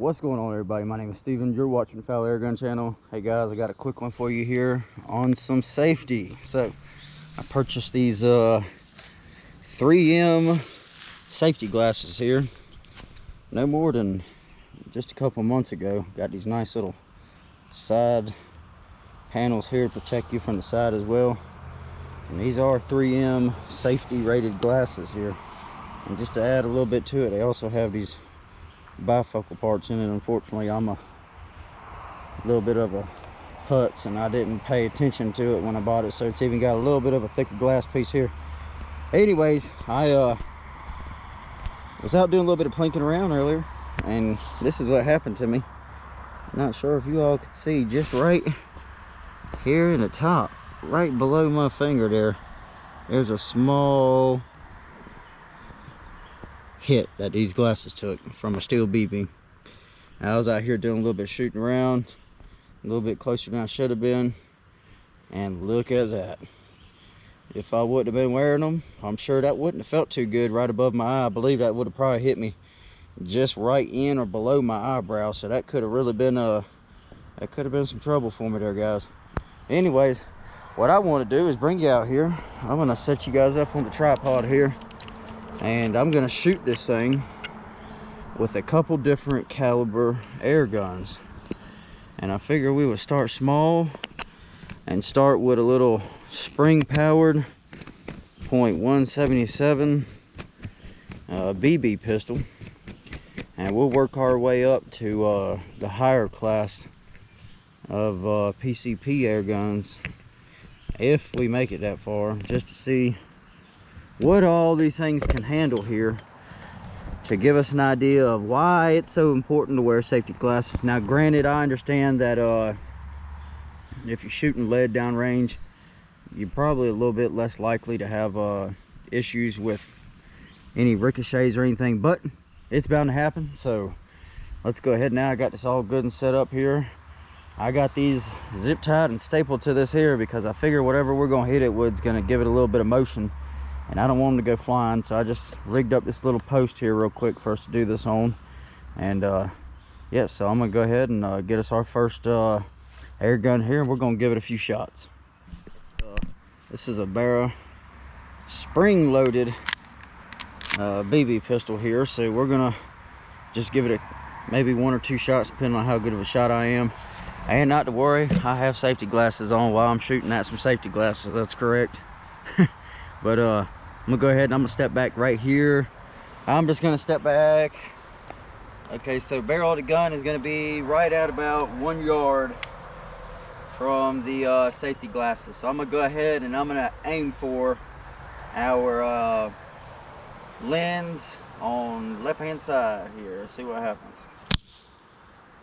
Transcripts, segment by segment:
What's going on, everybody? My name is Steven. You're watching the Fowl Air Gun channel. Hey guys, I got a quick one for you here on some safety. So I purchased these 3M safety glasses here no more than just a couple months ago. Got these nice little side panels here to protect you from the side as well. And these are 3M safety rated glasses here. And just to add a little bit to it, they also have these bifocal parts in it. Unfortunately, I'm a little bit of a putz and I didn't pay attention to it when I bought it, so it's even got a little bit of a thicker glass piece here. Anyways, I was out doing a little bit of plinking around earlier, and this is what happened to me. Not sure if you all could see, just right here in the top, right below my finger there's a small hit that these glasses took from a steel BB. I was out here doing a little bit of shooting around, a little bit closer than I should have been, and look at that. If I wouldn't have been wearing them, I'm sure that wouldn't have felt too good right above my eye. I believe that would have probably hit me just right in or below my eyebrow, so that could have really been some trouble for me there, guys. Anyways, what I want to do is bring you out here. I'm going to set you guys up on the tripod here, and I'm gonna shoot this thing with a couple different caliber air guns. And I figure we would start small and start with a little spring powered .177 BB pistol, and we'll work our way up to the higher class of PCP air guns if we make it that far, just to see what all these things can handle here, to give us an idea of why it's so important to wear safety glasses. Now granted, I understand that if you're shooting lead downrange, you're probably a little bit less likely to have issues with any ricochets or anything, but it's bound to happen. So let's go ahead now. I got this all good and set up here. I got these zip tied and stapled to this here because I figure whatever we're gonna hit it with is gonna give it a little bit of motion, and I don't want them to go flying. So I just rigged up this little post here real quick for us to do this on. And yeah, so I'm gonna go ahead and get us our first air gun here, and we're gonna give it a few shots. This is a Barra spring loaded BB pistol here, so we're gonna just give it maybe 1 or 2 shots depending on how good of a shot I am. And not to worry, I have safety glasses on while I'm shooting at some safety glasses. That's correct. But I'm gonna go ahead and I'm gonna step back right here. I'm just gonna step back. Okay, so barrel of the gun is gonna be right at about 1 yard from the safety glasses. So I'm gonna go ahead and I'm gonna aim for our lens on left hand side here. Let's see what happens.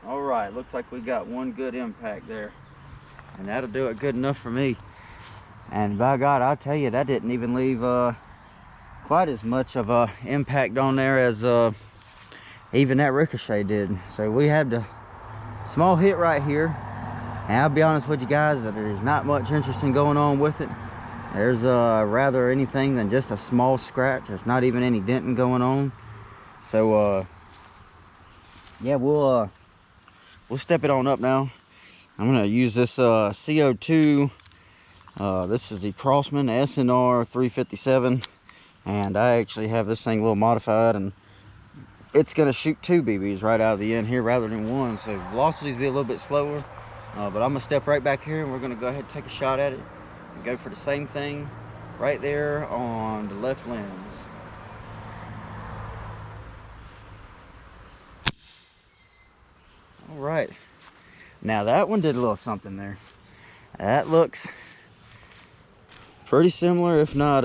All right, looks like we got one good impact there, and that'll do it good enough for me. And by God, I tell you, that didn't even leave quite as much of a impact on there as even that ricochet did. So we had the small hit right here, and I'll be honest with you guys, that there's not much interesting going on with it. There's rather anything than just a small scratch. There's not even any denting going on. So yeah, we'll step it on up now. I'm gonna use this CO2. This is the Crosman SNR 357, and I actually have this thing a little modified, and it's gonna shoot 2 BBs right out of the end here rather than 1. So velocities be a little bit slower, but I'm gonna step right back here and we're gonna go ahead and take a shot at it and go for the same thing right there on the left lens. All right, now that one did a little something there. That looks pretty similar, if not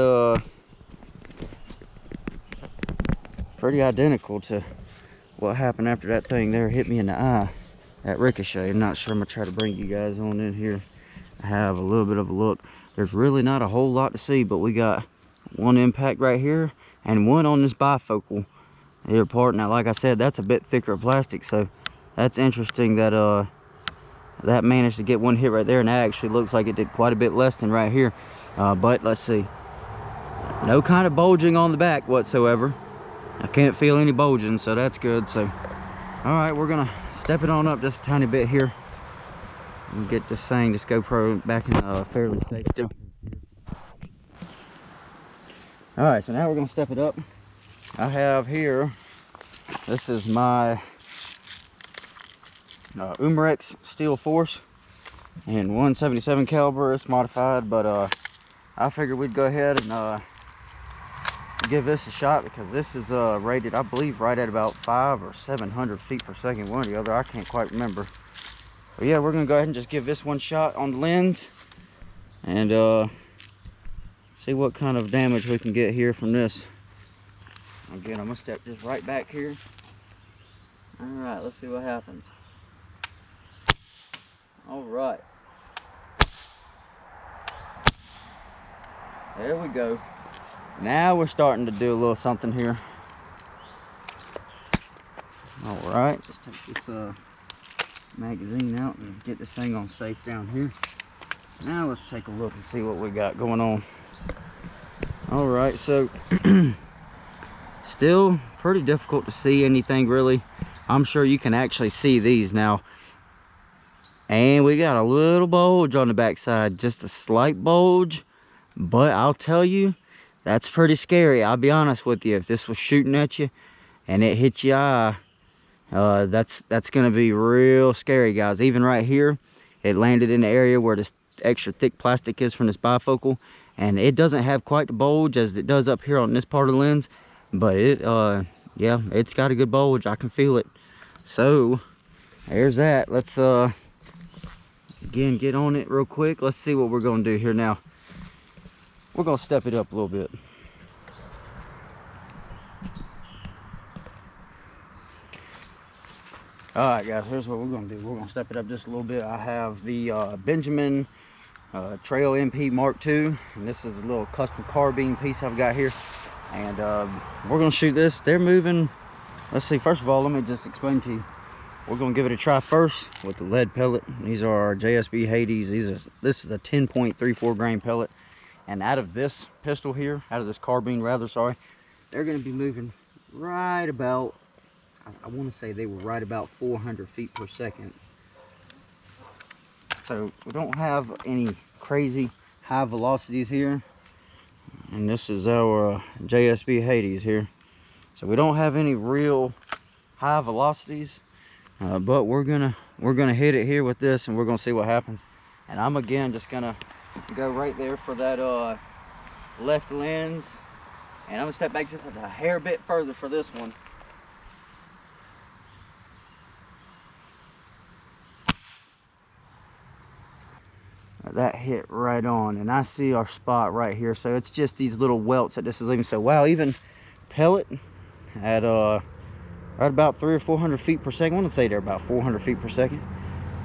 pretty identical to what happened after that thing there hit me in the eye, that ricochet. I'm not sure. I'm gonna try to bring you guys on in here. I have a little bit of a look. There's really not a whole lot to see, but we got one impact right here and one on this bifocal here part. Now, like I said, that's a bit thicker plastic, so that's interesting that that managed to get one hit right there, and that actually looks like it did quite a bit less than right here. But let's see, no kind of bulging on the back whatsoever. I can't feel any bulging, so that's good. So All right, we're gonna step it on up just a tiny bit here and get this thing, this GoPro, back in a fairly safe distance here. All right, so now we're gonna step it up. I have here, this is my Umarex Steel Force and 177 caliber. It's modified, but I figured we'd go ahead and give this a shot, because this is rated, I believe, right at about 500 or 700 feet per second, one or the other. I can't quite remember. But yeah, we're gonna go ahead and just give this one shot on the lens and see what kind of damage we can get here from this. Again, I'm gonna step just right back here. All right, let's see what happens. All right, there we go. Now we're starting to do a little something here. All right, just take this magazine out and get this thing on safe down here. Now let's take a look and see what we got going on. All right, so still pretty difficult to see anything really. I'm sure you can actually see these now. And we got a little bulge on the backside, just a slight bulge, but I'll tell you, that's pretty scary. I'll be honest with you. If this was shooting at you and it hit your eye, that's gonna be real scary, guys. Even right here, it landed in the area where this extra thick plastic is from this bifocal, and it doesn't have quite the bulge as it does up here on this part of the lens, but it yeah, it's got a good bulge. I can feel it. So there's that. Let's again get on it real quick. Let's see what we're gonna do here now. We're gonna step it up a little bit. All right, guys, here's what we're gonna do. We're gonna step it up just a little bit. I have the Benjamin Trail MP Mark II, and this is a little custom carbine piece I've got here. And we're gonna shoot this. They're moving. Let's see, first of all, let me just explain to you. We're gonna give it a try first with the lead pellet. These are our JSB Hades. This is a 10.34 grain pellet. And out of this pistol here, out of this carbine rather, sorry, they're gonna be moving right about, I wanna say they were right about 400 feet per second. So we don't have any crazy high velocities here. And this is our JSB Hades here. So we don't have any real high velocities, but we're gonna hit it here with this, and we're gonna see what happens. And I'm again just gonna go right there for that left lens, and I'm gonna step back just a hair bit further for this one. That hit right on, and I see our spot right here. So it's just these little welts that this is leaving. So wow, even pellet at right about 300 or 400 feet per second. I want to say they're about 400 feet per second.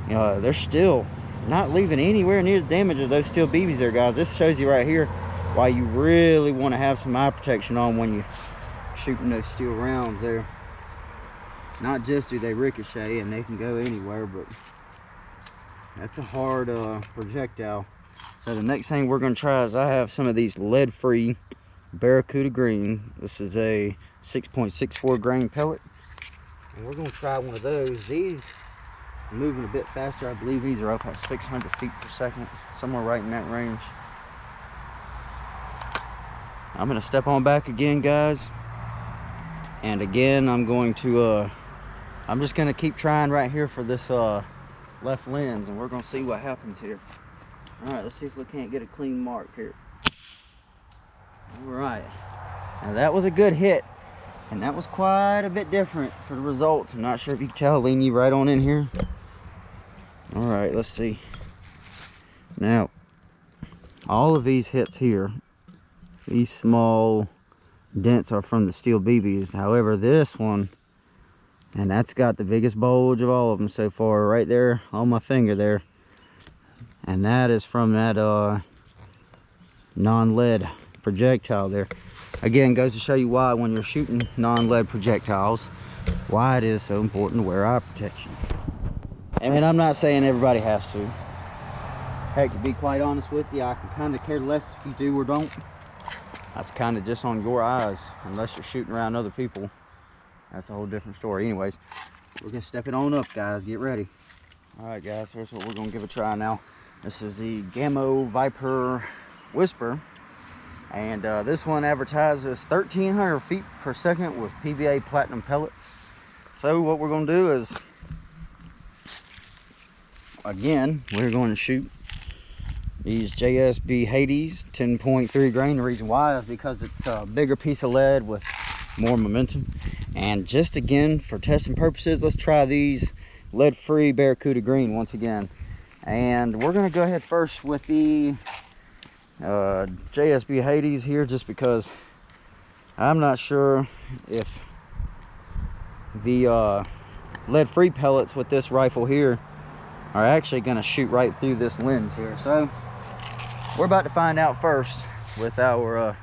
They're still not leaving anywhere near the damage of those steel BBs there, guys. This shows you right here why you really want to have some eye protection on when you're shooting those steel rounds there. Not just do they ricochet and they can go anywhere, but that's a hard projectile. So the next thing we're going to try is I have some of these lead-free Barracuda Green. This is a 6.64 grain pellet, and we're going to try one of those. These are moving a bit faster. I believe these are up at 600 feet per second, somewhere right in that range. I'm going to step on back again, guys, and again I'm going to I'm just going to keep trying right here for this left lens, and we're going to see what happens here. All right, let's see if we can't get a clean mark here. All right, now that was a good hit, and that was quite a bit different for the results. I'm not sure if you can tell, lean you right on in here. All right, let's see. Now, all of these hits here, these small dents are from the steel BBs. However, this one, and that's got the biggest bulge of all of them so far, right there on my finger there. And that is from that non-lead projectile there. Again, goes to show you why when you're shooting non-lead projectiles, why it is so important to wear eye protection. And I'm not saying everybody has to. Heck, to be quite honest with you, I can kind of care less if you do or don't. That's kind of just on your eyes, unless you're shooting around other people. That's a whole different story. Anyways, we're gonna step it on up, guys. Get ready. All right, guys, here's what we're gonna give a try now. This is the Gamo Viper Whisper, and this one advertises 1,300 feet per second with PVA platinum pellets. So what we're gonna do is, again, we're going to shoot these JSB Hades 10.3 grain. The reason why is because it's a bigger piece of lead with more momentum. And just again, for testing purposes, let's try these lead-free Barracuda Green once again. And we're gonna go ahead first with the JSB Hades here, just because I'm not sure if the lead-free pellets with this rifle here are actually gonna shoot right through this lens here. So we're about to find out first with our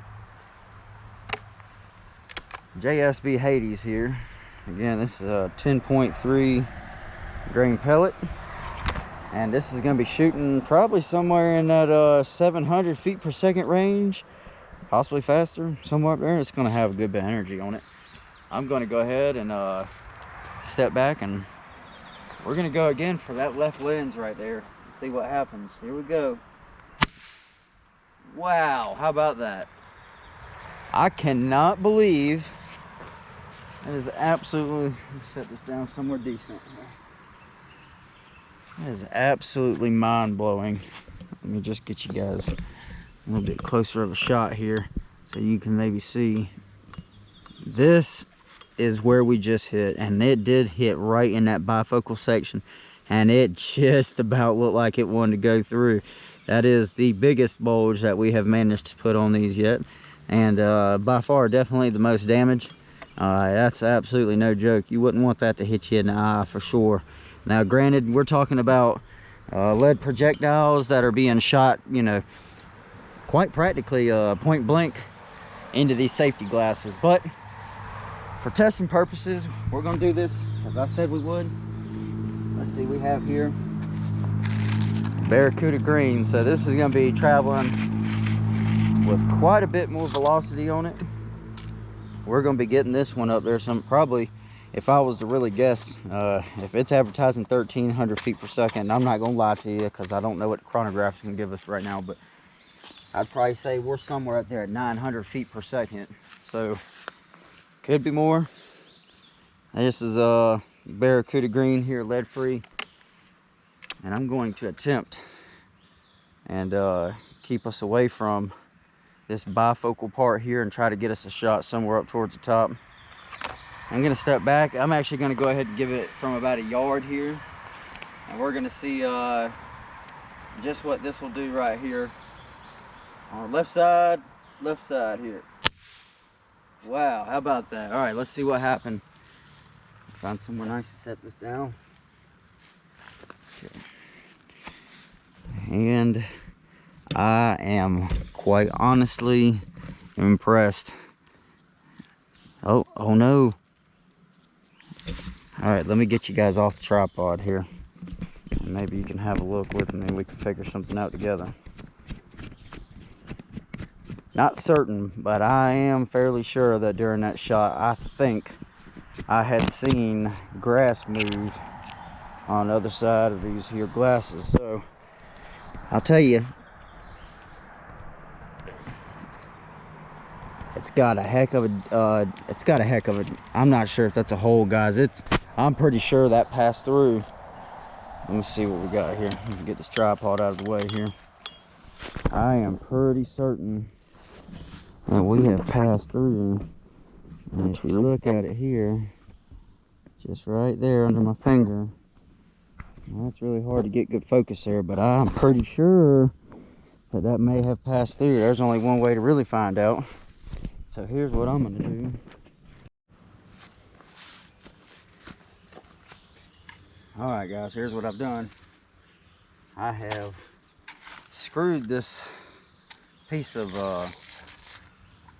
JSB Hades here. Again, this is a 10.3 grain pellet, and this is going to be shooting probably somewhere in that 700 feet per second range, possibly faster, somewhere up there. It's going to have a good bit of energy on it. I'm going to go ahead and step back, and we're going to go again for that left lens right there and see what happens. Here we go. Wow, how about that? I cannot believe. That is absolutely, set this down somewhere decent. That is absolutely mind-blowing. Let me just get you guys a little bit closer of a shot here so you can maybe see. This is where we just hit, and it did hit right in that bifocal section, and it just about looked like it wanted to go through. That is the biggest bulge that we have managed to put on these yet, and by far definitely the most damage. That's absolutely no joke. You wouldn't want that to hit you in the eye for sure. Now granted, we're talking about lead projectiles that are being shot, you know, quite practically point blank into these safety glasses. But for testing purposes, we're going to do this as I said we would. Let's see, we have here Barracuda Green. So this is going to be traveling with quite a bit more velocity on it. We're going to be getting this one up there some, probably, if I was to really guess, if it's advertising 1,300 feet per second, I'm not going to lie to you because I don't know what the chronograph's going to give us right now, but I'd probably say we're somewhere up there at 900 feet per second. So could be more. This is Barracuda Green here, lead free, and I'm going to attempt and keep us away from this bifocal part here and try to get us a shot somewhere up towards the top. I'm going to step back. I'm actually going to go ahead and give it from about a yard here, and we're going to see just what this will do right here on the left side here. Wow, how about that? All right, let's see what happened. Find somewhere nice to set this down. Okay. And I am quite honestly impressed. Oh no. All right, let me get you guys off the tripod here. And maybe you can have a look with me and we can figure something out together. Not certain, but I am fairly sure that during that shot, I think I had seen grass move on the other side of these here glasses. So I'll tell you, it's got a heck of a, I'm not sure if that's a hole, guys. I'm pretty sure that passed through. Let me see what we got here. Let me get this tripod out of the way here. I am pretty certain that we have passed through. And if you look at it here, just right there under my finger, well, that's really hard to get good focus there, but I'm pretty sure that may have passed through. There's only one way to really find out. So here's what I'm going to do. Alright guys, here's what I've done. I have screwed this piece of,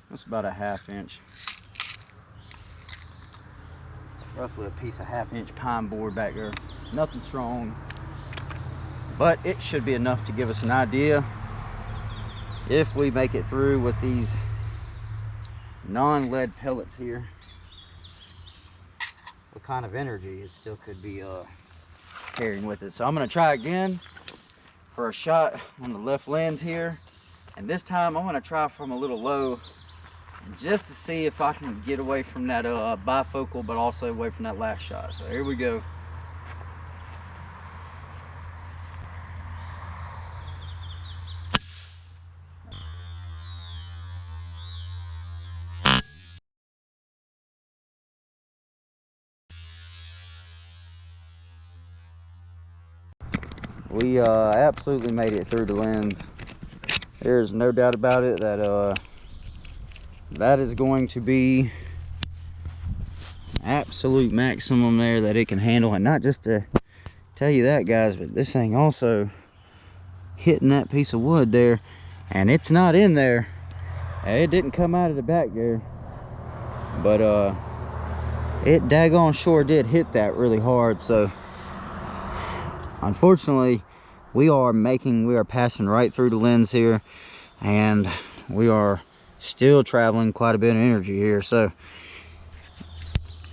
that's about a 1/2 inch. It's roughly a piece of 1/2 inch pine board back there. Nothing strong, but it should be enough to give us an idea if we make it through with these non-lead pellets here. Look kind of energy it still could be carrying with it. So I'm gonna try again for a shot on the left lens here, and this time I'm gonna try from a little low just to see if I can get away from that bifocal, but also away from that last shot. So here we go. We absolutely made it through the lens. There's no doubt about it that that is going to be absolute maximum there that it can handle. And not just to tell you that, guys, but this thing also hitting that piece of wood there, and it's not in there. It didn't come out of the back there, but it daggone sure did hit that really hard. So unfortunately, we are passing right through the lens here, and we are still traveling quite a bit of energy here. So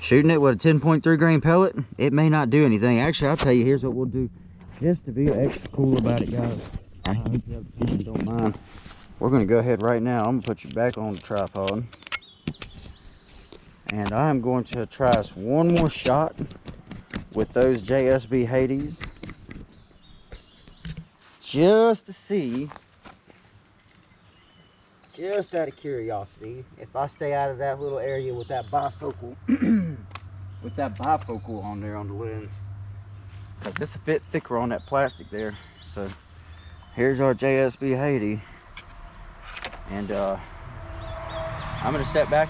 shooting it with a 10.3 grain pellet, it may not do anything. Actually, I'll tell you, here's what we'll do just to be extra cool about it, guys. I hope you don't mind. We're gonna go ahead right now. I'm gonna put you back on the tripod, and I'm going to try us one more shot with those JSB Hades, just to see, just out of curiosity, if I stay out of that little area with that bifocal with that bifocal on there on the lens, because it's a bit thicker on that plastic there. So here's our JSB Hades, and I'm gonna step back,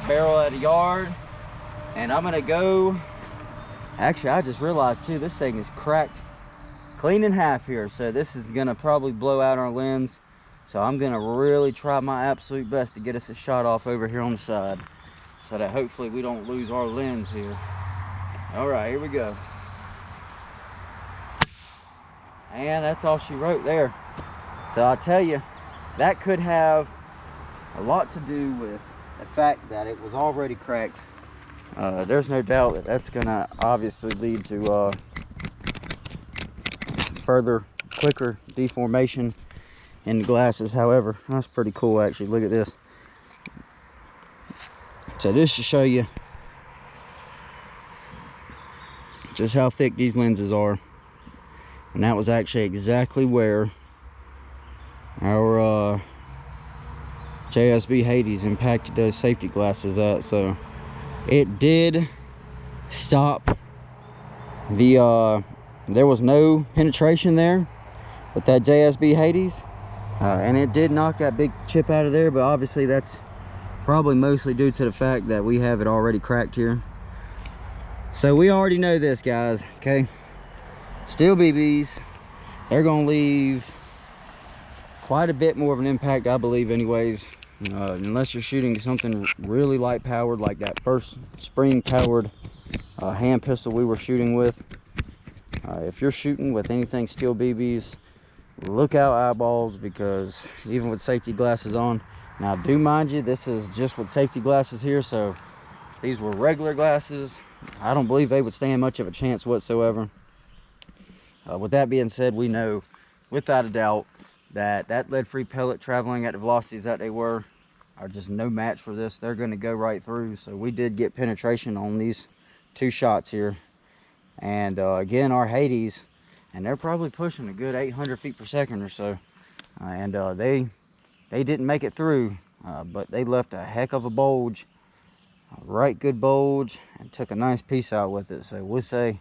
barrel at a yard, and I'm gonna go. Actually, I just realized too, this thing is cracked clean in half here, so this is gonna probably blow out our lens. So I'm gonna really try my absolute best to get us a shot off over here on the side, so that hopefully we don't lose our lens here. All right, here we go. And that's all she wrote there. So I'll tell you, that could have a lot to do with the fact that it was already cracked. There's no doubt that that's gonna obviously lead to further, quicker deformation in the glasses. However, that's pretty cool actually. Look at this. So this should show you just how thick these lenses are, and that was actually exactly where our JSB Hades impacted those safety glasses at. So it did stop the there was no penetration there with that JSB Hades, and it did knock that big chip out of there, but obviously that's probably mostly due to the fact that we have it already cracked here. So we already know this, guys, okay? Steel BBs, they're gonna leave quite a bit more of an impact, I believe anyways, unless you're shooting something really light powered like that first spring powered hand pistol we were shooting with. If you're shooting with anything steel BBs, look out eyeballs, because even with safety glasses on, now do mind you, this is just with safety glasses here, so if these were regular glasses, I don't believe they would stand much of a chance whatsoever. With that being said, we know without a doubt that that lead-free pellet traveling at the velocities that they were are just no match for this. They're going to go right through. So we did get penetration on these two shots here. And again, our Hades, and they're probably pushing a good 800 feet per second or so. And they didn't make it through, but they left a heck of a bulge, a right good bulge, and took a nice piece out with it. So we'll say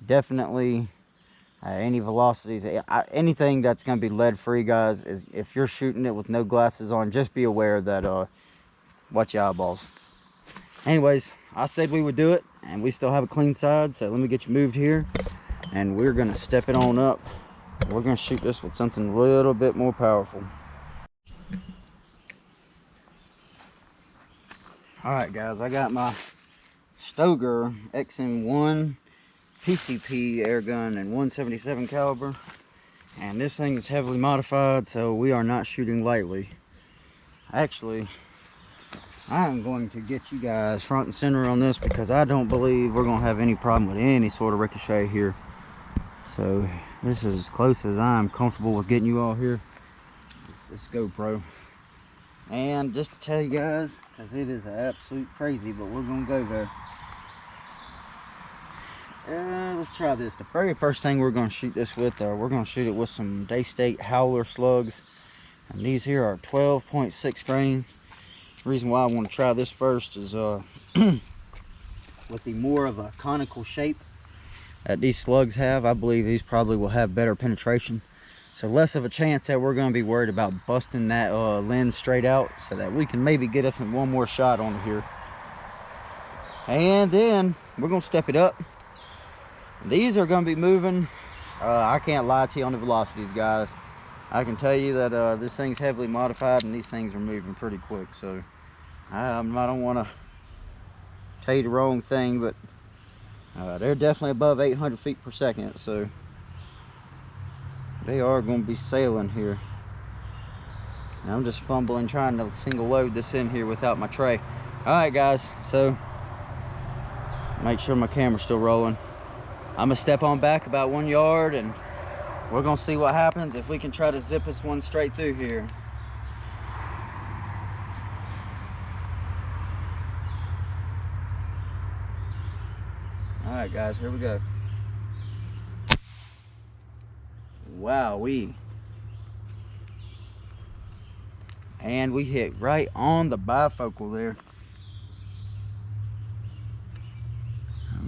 definitely any velocities, anything that's going to be lead free, guys, is if you're shooting it with no glasses on, just be aware that watch your eyeballs. Anyways, I said we would do it, and we still have a clean side, so let me get you moved here, and we're going to step it on up. We're going to shoot this with something a little bit more powerful. Alright guys, I got my Stoeger XM1 PCP air gun and 177 caliber, and this thing is heavily modified, so we are not shooting lightly. Actually, I'm going to get you guys front and center on this because I don't believe we're going to have any problem with any sort of ricochet here. So this is as close as I'm comfortable with getting you all here. This GoPro. And just to tell you guys, because it is absolute crazy, but we're going to go there. Let's try this. The very first thing we're going to shoot this with, we're going to shoot it with some Daystate Howler slugs. And these here are 12.6 grain. The reason why I want to try this first is with the more of a conical shape that these slugs have, I believe these probably will have better penetration. So less of a chance that we're going to be worried about busting that lens straight out, so that we can maybe get us one more shot on here. And then we're going to step it up. These are going to be moving. I can't lie to you on the velocities, guys. I can tell you that this thing's heavily modified and these things are moving pretty quick. So I don't want to tell you the wrong thing, but they're definitely above 800 feet per second. So they are going to be sailing here. And I'm just fumbling trying to single load this in here without my tray. All right, guys. So make sure my camera's still rolling. I'm gonna step on back about 1 yard and we're gonna see what happens if we can try to zip this one straight through here. All right, guys, here we go. Wowee. And we hit right on the bifocal there.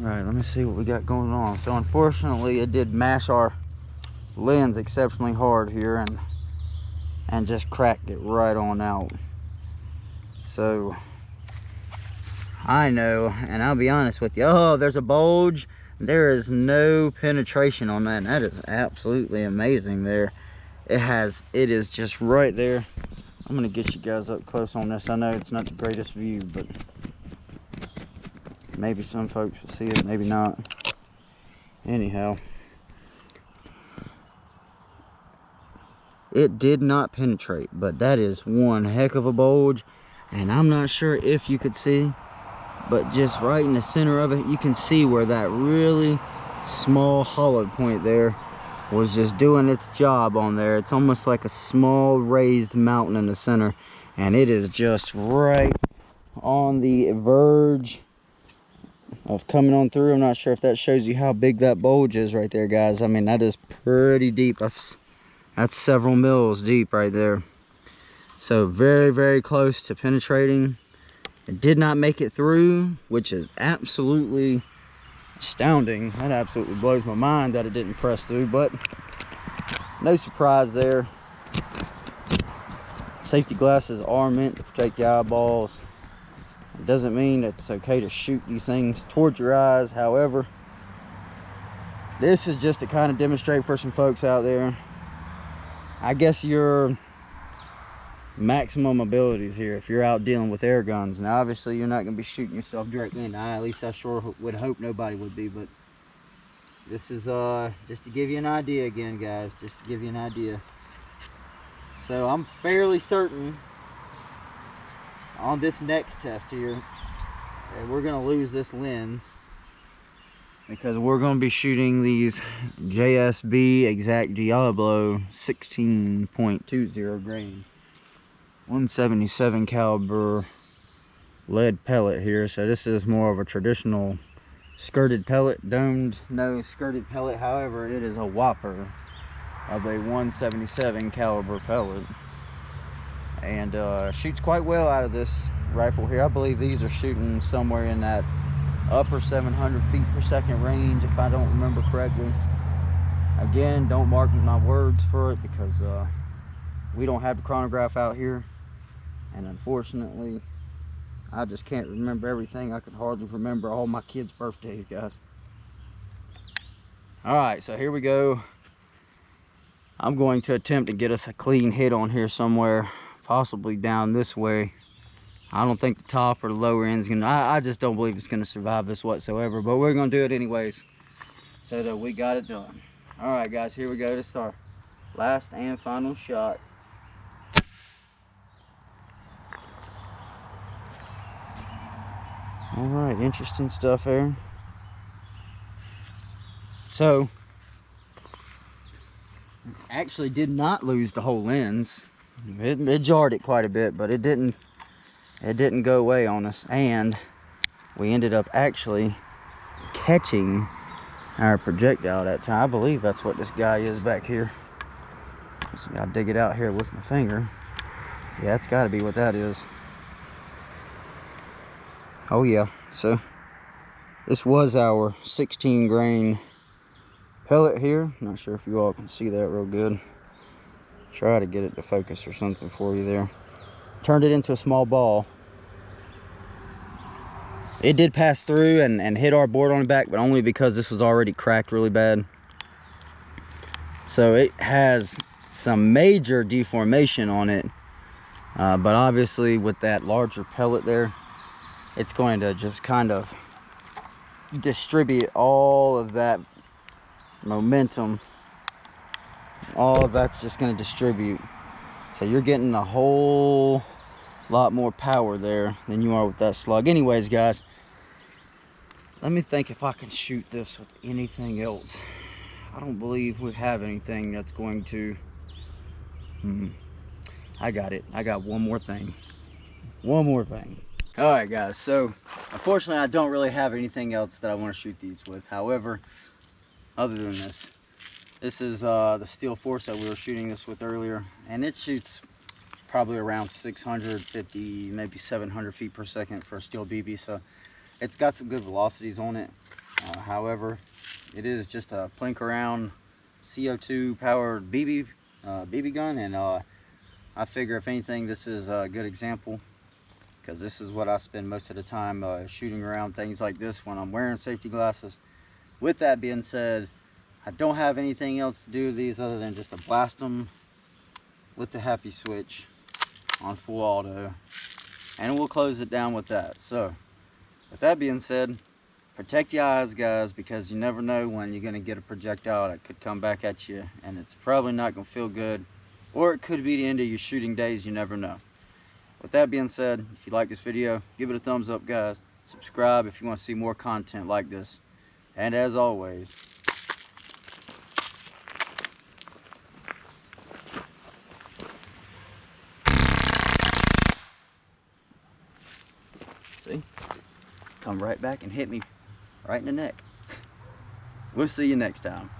All right, let me see what we got going on. So unfortunately, it did mash our lens exceptionally hard here and just cracked it right on out. So I know, and I'll be honest with you, oh, there's a bulge. There is no penetration on that, and that is absolutely amazing there. It is just right there. I'm gonna get you guys up close on this. I know it's not the greatest view, but maybe some folks will see it, maybe not. Anyhow, it did not penetrate, but that is one heck of a bulge. And I'm not sure if you could see, but just right in the center of it, you can see where that really small hollow point there was just doing its job on there. It's almost like a small raised mountain in the center, and it is just right on the verge of coming on through. I'm not sure if that shows you how big that bulge is right there, guys. I mean, that is pretty deep. That's several mils deep right there. So very, very close to penetrating. It did not make it through, which is absolutely astounding. That absolutely blows my mind that it didn't press through, but no surprise there. Safety glasses are meant to protect your eyeballs. It doesn't mean that it's okay to shoot these things towards your eyes. However, this is just to kind of demonstrate for some folks out there, I guess, your maximum abilities here if you're out dealing with air guns. Now obviously you're not going to be shooting yourself directly in the eye, at least I sure would hope nobody would be, but this is just to give you an idea again, guys, just to give you an idea. So I'm fairly certain on this next test here that we're going to lose this lens, because we're going to be shooting these JSB Exact Diablo 16.20 grain 177 caliber lead pellet here. So this is more of a traditional skirted pellet, domed no skirted pellet. However, it is a whopper of a 177 caliber pellet, and shoots quite well out of this rifle here. I believe these are shooting somewhere in that upper 700 feet per second range, if I don't remember correctly. Again, don't mark my words for it, because we don't have the chronograph out here, and unfortunately I just can't remember everything. I could hardly remember all my kids' birthdays, guys. All right, so here we go. I'm going to attempt to get us a clean hit on here somewhere, possibly down this way. I don't think the top or the lower end's gonna, I just don't believe it's gonna survive this whatsoever, but we're gonna do it anyways, so that we got it done. All right, guys, here we go. This is our last and final shot. All right, interesting stuff there. So, actually did not lose the whole lens. It jarred it quite a bit, but it didn't go away on us, and we ended up actually catching our projectile that time. I believe that's what this guy is back here. So I'll dig it out here with my finger. Yeah, that's got to be what that is. Oh yeah, so this was our 16 grain pellet here. Not sure if you all can see that real good. Try to get it to focus or something for you there. Turned it into a small ball. It did pass through and hit our board on the back, but only because this was already cracked really bad. So it has some major deformation on it, but obviously with that larger pellet there, it's going to just kind of distribute all of that momentum. All of that's just going to distribute. So you're getting a whole lot more power there than you are with that slug. Anyways, guys, let me think if I can shoot this with anything else. I don't believe we have anything that's going to... I got it. I got one more thing. One more thing. All right, guys. So, unfortunately, I don't really have anything else that I want to shoot these with. However, other than this, this is the Steel Force that we were shooting this with earlier, and it shoots probably around 650, maybe 700 feet per second for a steel BB. So, it's got some good velocities on it. However, it is just a plink around CO2 powered BB gun, and I figure if anything, this is a good example, because this is what I spend most of the time shooting around things like this when I'm wearing safety glasses. With that being said, I don't have anything else to do with these other than just to blast them with the happy switch on full auto, and we'll close it down with that. So with that being said, protect your eyes, guys, because you never know when you're going to get a projectile that could come back at you, and it's probably not going to feel good, or it could be the end of your shooting days. You never know. With that being said, if you like this video, give it a thumbs up, guys. Subscribe if you want to see more content like this. And as always, see? Come right back and hit me right in the neck. We'll see you next time.